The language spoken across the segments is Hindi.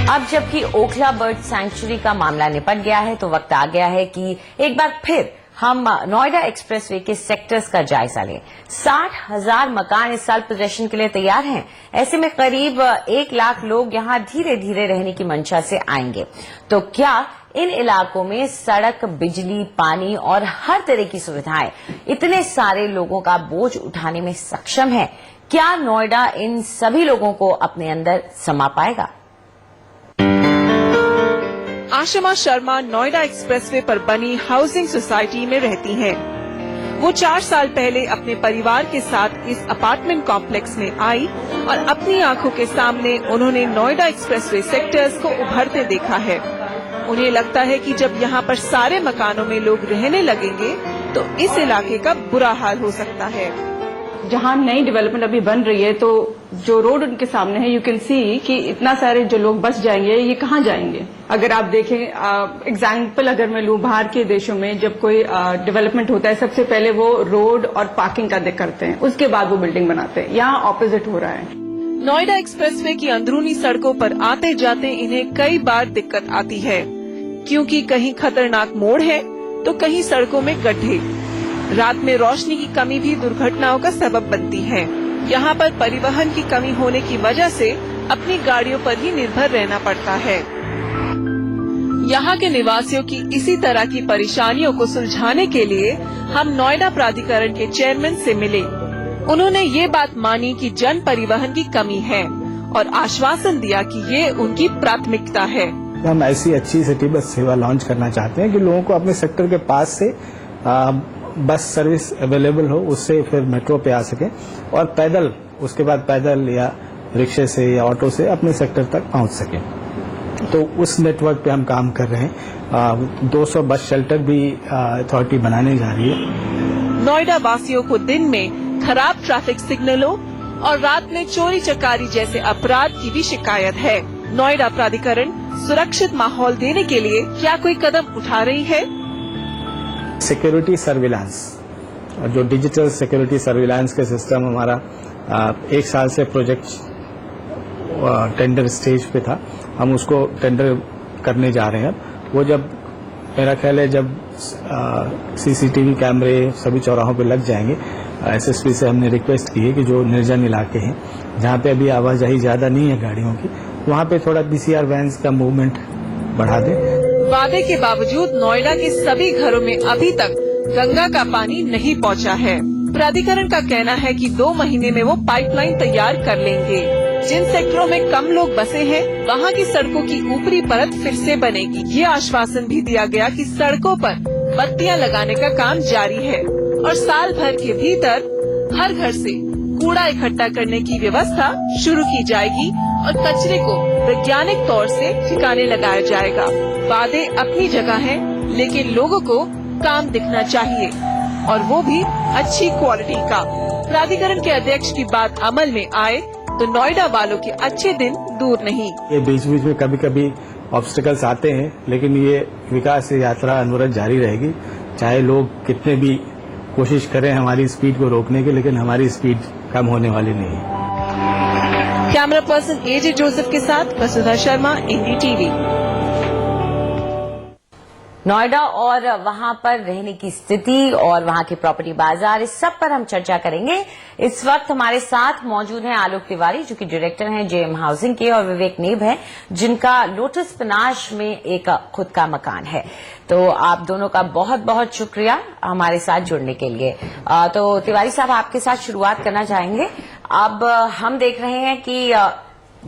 अब जबकि ओखला बर्ड सैंक्चुरी का मामला निपट गया है तो वक्त आ गया है कि एक बार फिर हम नोएडा एक्सप्रेसवे के सेक्टर्स का जायजा लें। 60,000 मकान इस साल पोजेशन के लिए तैयार हैं। ऐसे में करीब 1 लाख लोग यहां धीरे धीरे रहने की मंशा से आएंगे। तो क्या इन इलाकों में सड़क, बिजली, पानी और हर तरह की सुविधाएं इतने सारे लोगों का बोझ उठाने में सक्षम है? क्या नोएडा इन सभी लोगों को अपने अंदर समा पाएगा? आशिमा शर्मा नोएडा एक्सप्रेसवे पर बनी हाउसिंग सोसाइटी में रहती हैं। वो 4 साल पहले अपने परिवार के साथ इस अपार्टमेंट कॉम्प्लेक्स में आई और अपनी आंखों के सामने उन्होंने नोएडा एक्सप्रेसवे सेक्टर्स को उभरते देखा है। उन्हें लगता है कि जब यहाँ पर सारे मकानों में लोग रहने लगेंगे तो इस इलाके का बुरा हाल हो सकता है। जहाँ नई डेवलपमेंट अभी बन रही है तो जो रोड उनके सामने है, यू कैन सी कि इतना सारे जो लोग बस जाएंगे, ये कहाँ जाएंगे? अगर आप देखें, एग्जाम्पल अगर मैं लूँ, बाहर के देशों में जब कोई डेवलपमेंट होता है सबसे पहले वो रोड और पार्किंग का करते हैं, उसके बाद वो बिल्डिंग बनाते हैं। यहाँ ऑपोजिट हो रहा है। नोएडा एक्सप्रेसवे की अंदरूनी सड़कों पर आते जाते इन्हें कई बार दिक्कत आती है, क्योंकि कहीं खतरनाक मोड़ है तो कहीं सड़कों में गड्ढे। रात में रोशनी की कमी भी दुर्घटनाओं का सबब बनती है। यहाँ पर परिवहन की कमी होने की वजह से अपनी गाड़ियों पर ही निर्भर रहना पड़ता है। यहाँ के निवासियों की इसी तरह की परेशानियों को सुलझाने के लिए हम नोएडा प्राधिकरण के चेयरमैन से मिले। उन्होंने ये बात मानी कि जन परिवहन की कमी है और आश्वासन दिया कि ये उनकी प्राथमिकता है। हम ऐसी अच्छी सिटी बस सेवा लॉन्च करना चाहते हैं कि लोगों को अपने सेक्टर के पास से बस सर्विस अवेलेबल हो, उससे फिर मेट्रो पे आ सके और पैदल, उसके बाद पैदल या रिक्शे से या ऑटो से अपने सेक्टर तक पहुंच सके। तो उस नेटवर्क पे हम काम कर रहे हैं। 200 बस शेल्टर भी अथॉरिटी बनाने जा रही है। नोएडा वासियों को दिन में खराब ट्रैफिक सिग्नलों और रात में चोरी चकारी जैसे अपराध की भी शिकायत है। नोएडा प्राधिकरण सुरक्षित माहौल देने के लिए क्या कोई कदम उठा रही है? सिक्योरिटी सर्विलांस, जो डिजिटल सिक्योरिटी सर्विलांस का सिस्टम हमारा 1 साल से प्रोजेक्ट टेंडर स्टेज पे था, हम उसको टेंडर करने जा रहे हैं। वो जब, मेरा ख्याल है, जब सीसीटीवी कैमरे सभी चौराहों पे लग जाएंगे, एसएसपी से हमने रिक्वेस्ट की है कि जो निर्जन इलाके हैं जहाँ पे अभी आवाजाही ज्यादा नहीं है गाड़ियों की, वहाँ पे थोड़ा पीसीआर वैन्स का मूवमेंट बढ़ा दें। वादे के बावजूद नोएडा के सभी घरों में अभी तक गंगा का पानी नहीं पहुंचा है। प्राधिकरण का कहना है कि 2 महीने में वो पाइपलाइन तैयार कर लेंगे। जिन सेक्टरों में कम लोग बसे हैं, वहां की सड़कों की ऊपरी परत फिर से बनेगी। ये आश्वासन भी दिया गया कि सड़कों पर बत्तियां लगाने का काम जारी है और साल भर के भीतर हर घर से कूड़ा इकट्ठा करने की व्यवस्था शुरू की जाएगी और कचरे को वैज्ञानिक तौर से ठिकाने लगाया जाएगा। वादे अपनी जगह हैं, लेकिन लोगों को काम दिखना चाहिए और वो भी अच्छी क्वालिटी का। प्राधिकरण के अध्यक्ष की बात अमल में आए तो नोएडा वालों के अच्छे दिन दूर नहीं। ये बीच बीच में कभी कभी ऑब्स्टिकल्स आते हैं, लेकिन ये विकास यात्रा अनवरत जारी रहेगी। चाहे लोग कितने भी कोशिश करें हमारी स्पीड को रोकने की, लेकिन हमारी स्पीड कम होने वाली नहीं है। कैमरा पर्सन एजे जोसेफ के साथ वसुधा शर्मा, एनडीटीवी। नोएडा और वहां पर रहने की स्थिति और वहां के प्रॉपर्टी बाजार, इस सब पर हम चर्चा करेंगे। इस वक्त हमारे साथ मौजूद हैं आलोक तिवारी, जो कि डायरेक्टर हैं जेएम हाउसिंग के, और विवेक नेब हैं, जिनका लोटस पनाश में एक खुद का मकान है। तो आप दोनों का बहुत बहुत शुक्रिया हमारे साथ जुड़ने के लिए। तो तिवारी साहब, आपके साथ शुरुआत करना चाहेंगे। अब हम देख रहे हैं कि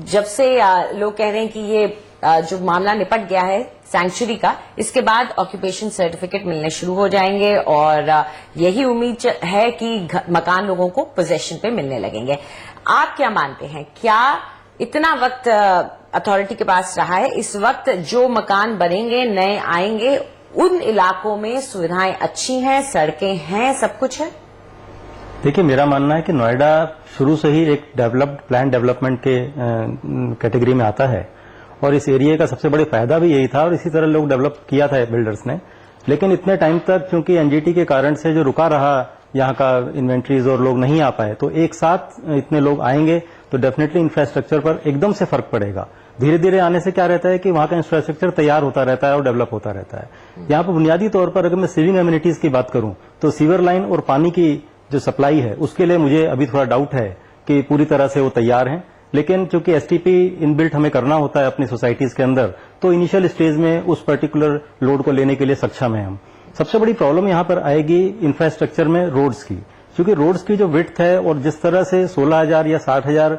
जब से लोग कह रहे हैं कि ये जो मामला निपट गया है सैंक्चुरी का, इसके बाद ऑक्यूपेशन सर्टिफिकेट मिलने शुरू हो जाएंगे और यही उम्मीद है कि मकान लोगों को पोजेशन पे मिलने लगेंगे। आप क्या मानते हैं, क्या इतना वक्त अथॉरिटी के पास रहा है? इस वक्त जो मकान बनेंगे, नए आएंगे, उन इलाकों में सुविधाएं अच्छी हैं, सड़कें हैं, सब कुछ है? देखिए, मेरा मानना है कि नोएडा शुरू से ही एक डेवलप्ड प्लान डेवलपमेंट के कैटेगरी में आता है और इस एरिया का सबसे बड़ा फायदा भी यही था और इसी तरह लोग डेवलप किया था बिल्डर्स ने। लेकिन इतने टाइम तक क्योंकि एनजीटी के कारण से जो रुका रहा यहाँ का इन्वेंट्रीज और लोग नहीं आ पाए, तो एक साथ इतने लोग आएंगे तो डेफिनेटली इंफ्रास्ट्रक्चर पर एकदम से फर्क पड़ेगा। धीरे धीरे आने से क्या रहता है कि वहां का इंफ्रास्ट्रक्चर तैयार होता रहता है और डेवलप होता रहता है। यहाँ पर बुनियादी तौर पर अगर मैं सिविंग एमिनिटीज की बात करूं तो सीवर लाइन और पानी की जो सप्लाई है उसके लिए मुझे अभी थोड़ा डाउट है कि पूरी तरह से वो तैयार हैं, लेकिन चूंकि एसटीपी इनबिल्ट हमें करना होता है अपनी सोसाइटीज के अंदर, तो इनिशियल स्टेज में उस पर्टिकुलर लोड को लेने के लिए सक्षम है हम। सबसे बड़ी प्रॉब्लम यहाँ पर आएगी इंफ्रास्ट्रक्चर में रोड्स की, क्योंकि रोड्स की जो विड्थ है और जिस तरह से 16,000 या 60,000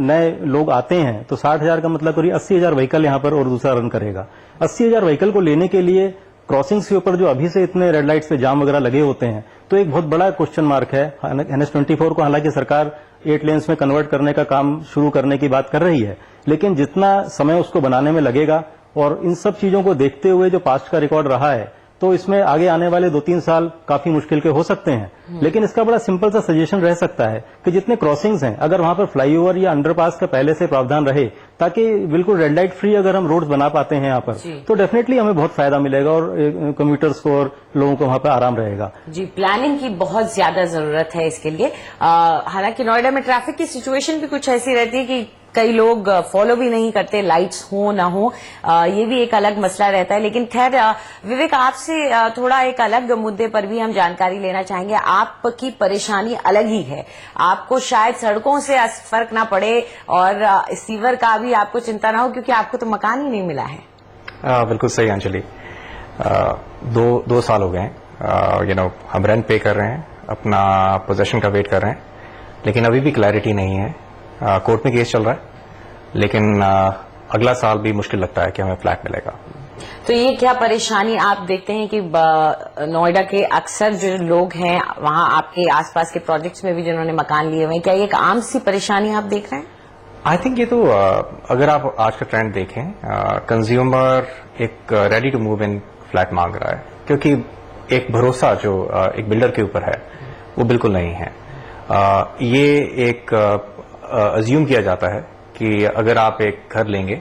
नए लोग आते हैं, तो 60,000 का मतलब करिए 80,000 व्हीकल यहाँ पर और दूसरा रन करेगा। 80,000 व्हीकल को लेने के लिए क्रॉसिंग्स के ऊपर जो अभी से इतने रेड लाइट्स पे जाम वगैरह लगे होते हैं, तो एक बहुत बड़ा क्वेश्चन मार्क है। NH24 को हालांकि सरकार 8 लेन्स में कन्वर्ट करने का काम शुरू करने की बात कर रही है, लेकिन जितना समय उसको बनाने में लगेगा और इन सब चीजों को देखते हुए जो पास्ट का रिकॉर्ड रहा है, तो इसमें आगे आने वाले 2-3 साल काफी मुश्किल के हो सकते हैं। लेकिन इसका बड़ा सिंपल सा सजेशन रह सकता है कि जितने क्रॉसिंग्स हैं, अगर वहां पर फ्लाईओवर या अंडरपास का पहले से प्रावधान रहे, ताकि बिल्कुल रेड लाइट फ्री अगर हम रोड्स बना पाते हैं यहाँ पर, तो डेफिनेटली हमें बहुत फायदा मिलेगा और कम्यूटर्स को और लोगों को वहां पर आराम रहेगा। जी, प्लानिंग की बहुत ज्यादा जरूरत है इसके लिए। हालांकि नोएडा में ट्रैफिक की सिचुएशन भी कुछ ऐसी रहती है कि कई लोग फॉलो भी नहीं करते, लाइट्स हो ना हो, ये भी एक अलग मसला रहता है। लेकिन खैर विवेक, आपसे थोड़ा एक अलग मुद्दे पर भी हम जानकारी लेना चाहेंगे। आपकी परेशानी अलग ही है, आपको शायद सड़कों से फर्क ना पड़े और सीवर का भी आपको चिंता ना हो, क्योंकि आपको तो मकान ही नहीं मिला है। बिल्कुल सही अंजलि, दो साल हो गए हैं, हम रेंट पे कर रहे हैं, अपना पोजेशन का वेट कर रहे हैं, लेकिन अभी भी क्लैरिटी नहीं है। कोर्ट में केस चल रहा है, लेकिन अगला साल भी मुश्किल लगता है कि हमें फ्लैट मिलेगा। तो ये क्या परेशानी आप देखते हैं कि नोएडा के अक्सर जो लोग हैं वहां आपके आसपास के प्रोजेक्ट्स में भी जिन्होंने मकान लिए हुए हैं, क्या ये एक आम सी परेशानी आप देख रहे हैं? आई थिंक ये तो अगर आप आज का ट्रेंड देखें, कंज्यूमर एक ready to move in flat मांग रहा है, क्योंकि एक भरोसा जो एक बिल्डर के ऊपर है वो बिल्कुल नहीं है। ये एक अज्यूम किया जाता है कि अगर आप एक घर लेंगे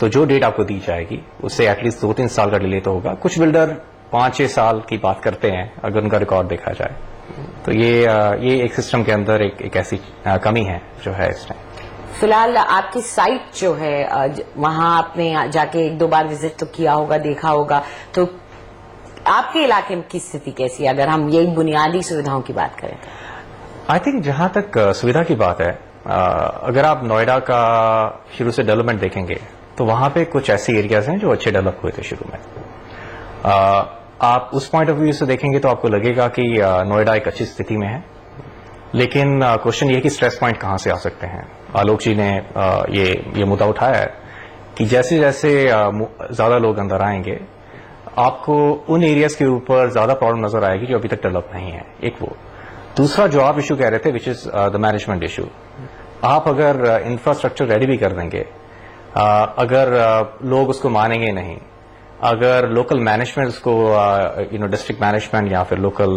तो जो डेट आपको दी जाएगी उससे एटलीस्ट 2-3 साल का डिले तो होगा। कुछ बिल्डर 5-6 साल की बात करते हैं अगर उनका रिकॉर्ड देखा जाए, तो ये एक सिस्टम के अंदर एक ऐसी कमी है जो है इस टाइम। फिलहाल आपकी साइट जो है वहां आपने जाके 1-2 बार विजिट तो किया होगा, देखा होगा, तो आपके इलाके की स्थिति कैसी है अगर हम यही बुनियादी सुविधाओं की बात करें? आई थिंक जहां तक सुविधा की बात है, अगर आप नोएडा का शुरू से डेवलपमेंट देखेंगे तो वहां पे कुछ ऐसे एरियाज हैं जो अच्छे डेवलप हुए थे शुरू में। आप उस पॉइंट ऑफ व्यू से देखेंगे तो आपको लगेगा कि नोएडा एक अच्छी स्थिति में है, लेकिन क्वेश्चन ये कि स्ट्रेस पॉइंट कहां से आ सकते हैं। आलोक जी ने ये मुद्दा उठाया है कि जैसे जैसे ज्यादा लोग अंदर आएंगे, आपको उन एरियाज के ऊपर ज्यादा प्रॉब्लम नजर आएगी जो अभी तक डेवलप नहीं है। एक वो, दूसरा जो आप इशू कह रहे थे, which is the management issue. आप अगर इंफ्रास्ट्रक्चर रेडी भी कर देंगे, अगर लोग उसको मानेंगे नहीं, अगर लोकल मैनेजमेंट उसको डिस्ट्रिक्ट मैनेजमेंट या फिर लोकल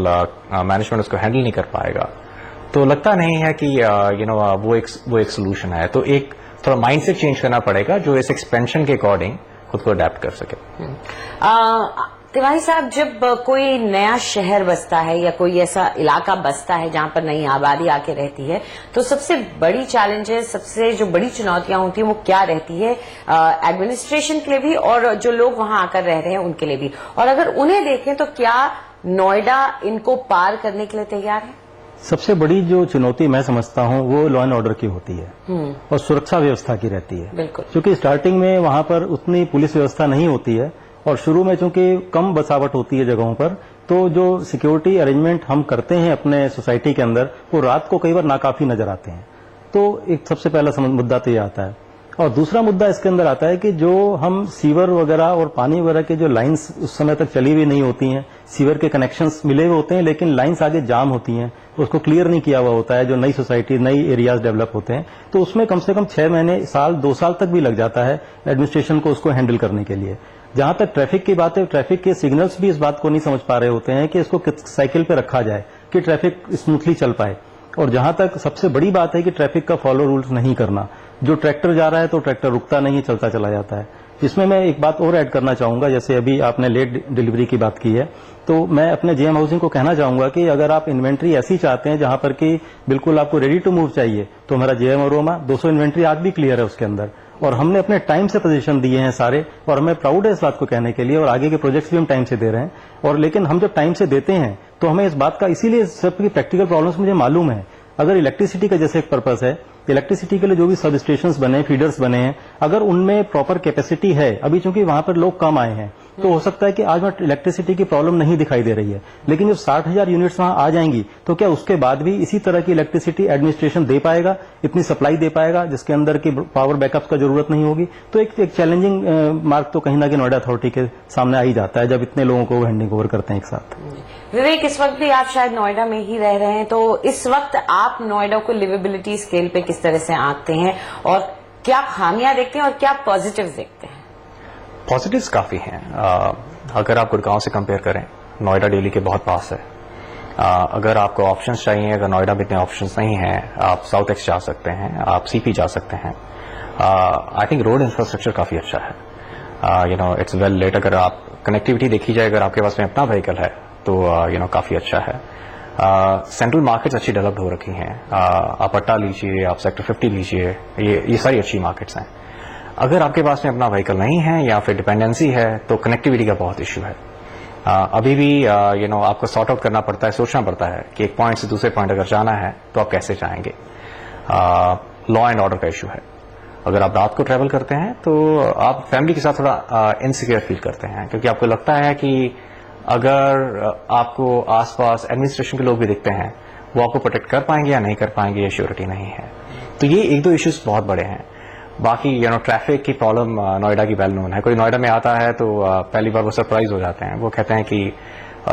मैनेजमेंट उसको हैंडल नहीं कर पाएगा, तो लगता नहीं है कि वो एक सोल्यूशन है। तो एक थोड़ा माइंडसेट चेंज करना पड़ेगा जो इस एक्सपेंशन के अकॉर्डिंग खुद को अडेप्ट कर सके। तिवारी साहब, जब कोई नया शहर बसता है या कोई ऐसा इलाका बसता है जहां पर नई आबादी आके रहती है, तो सबसे बड़ी चैलेंजेस, सबसे जो बड़ी चुनौतियां होती हैं वो क्या रहती है एडमिनिस्ट्रेशन के लिए भी और जो लोग वहां आकर रह रहे हैं उनके लिए भी? और अगर उन्हें देखें तो क्या नोएडा इनको पार करने के लिए तैयार है? सबसे बड़ी जो चुनौती मैं समझता हूं वो लॉ एंड ऑर्डर की होती है और सुरक्षा व्यवस्था की रहती है। बिल्कुल, क्योंकि स्टार्टिंग में वहां पर उतनी पुलिस व्यवस्था नहीं होती है और शुरू में चूंकि कम बसावट होती है जगहों पर, तो जो सिक्योरिटी अरेंजमेंट हम करते हैं अपने सोसाइटी के अंदर वो रात को कई बार नाकाफी नजर आते हैं। तो एक सबसे पहला मुद्दा तो ये आता है। और दूसरा मुद्दा इसके अंदर आता है कि जो हम सीवर वगैरह और पानी वगैरह के जो लाइंस उस समय तक चली हुई नहीं होती हैं, सीवर के कनेक्शंस मिले हुए होते हैं लेकिन लाइंस आगे जाम होती हैं, उसको क्लियर नहीं किया हुआ होता है। जो नई सोसाइटी, नई एरियाज डेवलप होते हैं तो उसमें कम से कम 6 महीने, साल, 2 साल तक भी लग जाता है एडमिनिस्ट्रेशन को उसको हैंडल करने के लिए। जहां तक ट्रैफिक की बात है, ट्रैफिक के सिग्नल्स भी इस बात को नहीं समझ पा रहे होते हैं कि इसको किस साइकिल पे रखा जाए कि ट्रैफिक स्मूथली चल पाए। और जहां तक सबसे बड़ी बात है कि ट्रैफिक का फॉलो रूल्स नहीं करना। जो ट्रैक्टर जा रहा है तो ट्रैक्टर रुकता नहीं, चलता चला जाता है। इसमें मैं एक बात और ऐड करना चाहूंगा, जैसे अभी आपने लेट डिलीवरी की बात की है, तो मैं अपने जेएम हाउसिंग को कहना चाहूंगा कि अगर आप इन्वेंट्री ऐसी चाहते हैं जहां पर कि बिल्कुल आपको रेडी टू मूव चाहिए, तो हमारा जेएम अरोमा 200 इन्वेंट्री आज भी क्लियर है उसके अंदर। और हमने अपने टाइम से पोजीशन दिए हैं सारे, और हमें प्राउड है इस बात को कहने के लिए, और आगे के प्रोजेक्ट्स भी हम टाइम से दे रहे हैं। और लेकिन हम जब टाइम से देते हैं तो हमें इस बात का, इसीलिए सबकी प्रैक्टिकल प्रॉब्लम्स मुझे मालूम है। अगर इलेक्ट्रिसिटी का जैसे एक पर्पस है, इलेक्ट्रिसिटी के लिए जो भी सब स्टेशन बने, फीडर्स बने हैं, अगर उनमें प्रॉपर कैपेसिटी है, अभी चूंकि वहां पर लोग कम आए हैं तो हो सकता है कि आज में इलेक्ट्रिसिटी की प्रॉब्लम नहीं दिखाई दे रही है, लेकिन जब 60,000 यूनिट्स वहां आ जाएंगी तो क्या उसके बाद भी इसी तरह की इलेक्ट्रिसिटी एडमिनिस्ट्रेशन दे पाएगा, इतनी सप्लाई दे पाएगा जिसके अंदर की पावर बैकअप का जरूरत नहीं होगी? तो एक चैलेंजिंग मार्क तो कहीं ना कहीं नोएडा अथॉरिटी के सामने आ ही जाता है जब इतने लोगों को हैंडिंग ओवर करते हैं एक साथ। विवेक, इस वक्त भी आप शायद नोएडा में ही रह रहे हैं, तो इस वक्त आप नोएडा को लिवेबिलिटी स्केल पे किस तरह से आंकते हैं और क्या खामियां देखते हैं और क्या पॉजिटिव देखते हैं? पॉजिटिव्स काफी हैं। अगर आप गुड़गांव से कंपेयर करें, नोएडा दिल्ली के बहुत पास है। अगर आपको ऑप्शंस चाहिए, अगर नोएडा में इतने ऑप्शंस नहीं हैं, आप साउथ एक्स जा सकते हैं, आप सीपी जा सकते हैं। आई थिंक रोड इंफ्रास्ट्रक्चर काफी अच्छा है। It's well late. अगर आप कनेक्टिविटी देखी जाए, अगर आपके पास में अपना व्हीकल है तो काफी अच्छा है। सेंट्रल मार्केट्स अच्छी डेवलप्ड हो रखी हैं। आप अट्टा लीजिए, आप सेक्टर 50 लीजिए, ये सारी अच्छी मार्केट्स हैं। अगर आपके पास में अपना व्हीकल नहीं है या फिर डिपेंडेंसी है तो कनेक्टिविटी का बहुत इश्यू है। अभी भी आपको सॉर्ट आउट करना पड़ता है, सोचना पड़ता है कि एक पॉइंट से दूसरे पॉइंट अगर जाना है तो आप कैसे जाएंगे। लॉ एंड ऑर्डर का इश्यू है। अगर आप रात को ट्रैवल करते हैं तो आप फैमिली के साथ थोड़ा इनसिक्योर फील करते हैं, क्योंकि आपको लगता है कि अगर आपको आसपास एडमिनिस्ट्रेशन के लोग भी दिखते हैं, वो आपको प्रोटेक्ट कर पाएंगे या नहीं कर पाएंगे, ये श्योरिटी नहीं है। तो ये एक दो इश्यूज बहुत बड़े हैं। बाकी ट्रैफिक की प्रॉब्लम नोएडा की वेल नोन है। कोई नोएडा में आता है तो पहली बार वो सरप्राइज हो जाते हैं। वो कहते हैं कि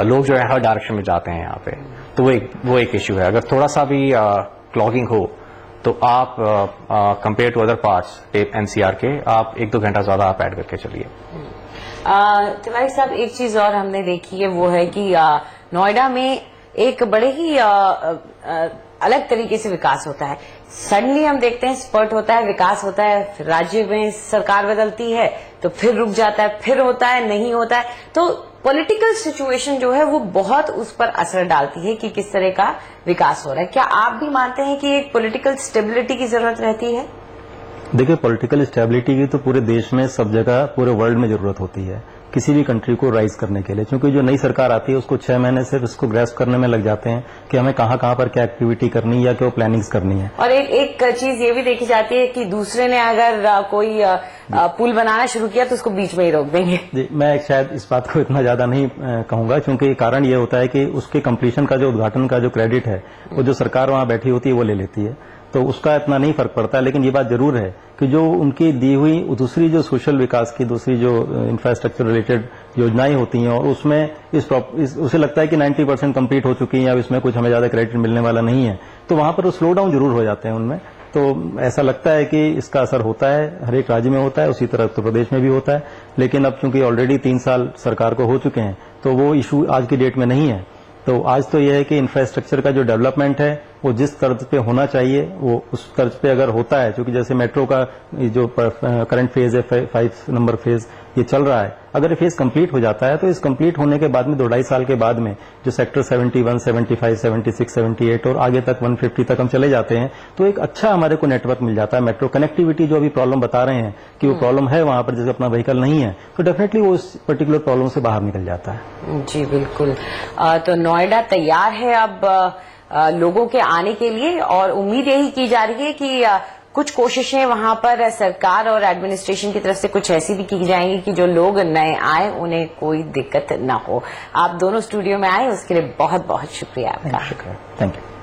लोग जो है हर डायरेक्शन में जाते हैं यहाँ पे, तो वो एक इश्यू है। अगर थोड़ा सा भी क्लॉगिंग हो तो आप compare to other parts NCR के, आप 1-2 घंटा ज्यादा आप ऐड करके चलिए। तिवारी साहब, एक चीज और हमने देखी है, वो है कि नोएडा में एक बड़े ही अलग तरीके से विकास होता है। सडनली हम देखते हैं स्पर्ट होता है, विकास होता है, फिर राज्य में सरकार बदलती है तो फिर रुक जाता है, फिर होता है, नहीं होता है। तो पॉलिटिकल सिचुएशन जो है वो बहुत उस पर असर डालती है कि किस तरह का विकास हो रहा है। क्या आप भी मानते हैं कि एक पॉलिटिकल स्टेबिलिटी की जरूरत रहती है? देखिए, पॉलिटिकल स्टेबिलिटी की तो पूरे देश में, सब जगह, पूरे वर्ल्ड में जरूरत होती है किसी भी कंट्री को राइज करने के लिए, क्योंकि जो नई सरकार आती है उसको 6 महीने सिर्फ इसको ग्रेस्प करने में लग जाते हैं कि हमें कहाँ पर क्या एक्टिविटी करनी है या क्या प्लानिंग्स करनी है। और एक चीज ये भी देखी जाती है कि दूसरे ने अगर कोई पुल बनाना शुरू किया तो उसको बीच में ही रोक देंगे। जी, मैं शायद इस बात को इतना ज्यादा नहीं कहूंगा, क्योंकि कारण ये होता है कि उसके कंप्लीशन का जो उद्घाटन का जो क्रेडिट है वो जो सरकार वहां बैठी होती है वो ले लेती है, तो उसका इतना नहीं फर्क पड़ता है। लेकिन ये बात जरूर है कि जो उनकी दी हुई दूसरी जो सोशल विकास की, दूसरी जो इंफ्रास्ट्रक्चर रिलेटेड योजनाएं होती हैं, और उसमें उसे लगता है कि 90% कंप्लीट हो चुकी है या इसमें कुछ हमें ज्यादा क्रेडिट मिलने वाला नहीं है, तो वहां पर वो स्लो डाउन जरूर हो जाते हैं उनमें। तो ऐसा लगता है कि इसका असर होता है, हर एक राज्य में होता है, उसी तरह उत्तर प्रदेश में भी होता है। लेकिन अब चूंकि ऑलरेडी 3 साल सरकार को हो चुके हैं तो वो इशू आज की डेट में नहीं है। तो आज तो यह है कि इंफ्रास्ट्रक्चर का जो डेवलपमेंट है वो जिस तर्ज पे होना चाहिए वो उस तर्ज पे अगर होता है, क्योंकि जैसे मेट्रो का जो करंट फेज है 5 नंबर फेज ये चल रहा है, अगर ये फेज कंप्लीट हो जाता है तो इस कंप्लीट होने के बाद में 2-2.5 साल के बाद में जो सेक्टर 71, 75, 76, 78 और आगे तक 150 तक हम चले जाते हैं तो एक अच्छा हमारे को नेटवर्क मिल जाता है। मेट्रो कनेक्टिविटी जो अभी प्रॉब्लम बता रहे हैं कि वो प्रॉब्लम है वहां पर, जैसे अपना व्हीकल नहीं है, तो डेफिनेटली वो उस पर्टिकुलर प्रॉब्लम से बाहर निकल जाता है। जी बिल्कुल। तो नोएडा तैयार है अब लोगों के आने के लिए, और उम्मीद यही की जा रही है कि कुछ कोशिशें वहां पर सरकार और एडमिनिस्ट्रेशन की तरफ से कुछ ऐसी भी की जाएंगी कि जो लोग नए आए उन्हें कोई दिक्कत न हो। आप दोनों स्टूडियो में आए उसके लिए बहुत बहुत शुक्रिया आपका। शुक्रिया, थैंक यू।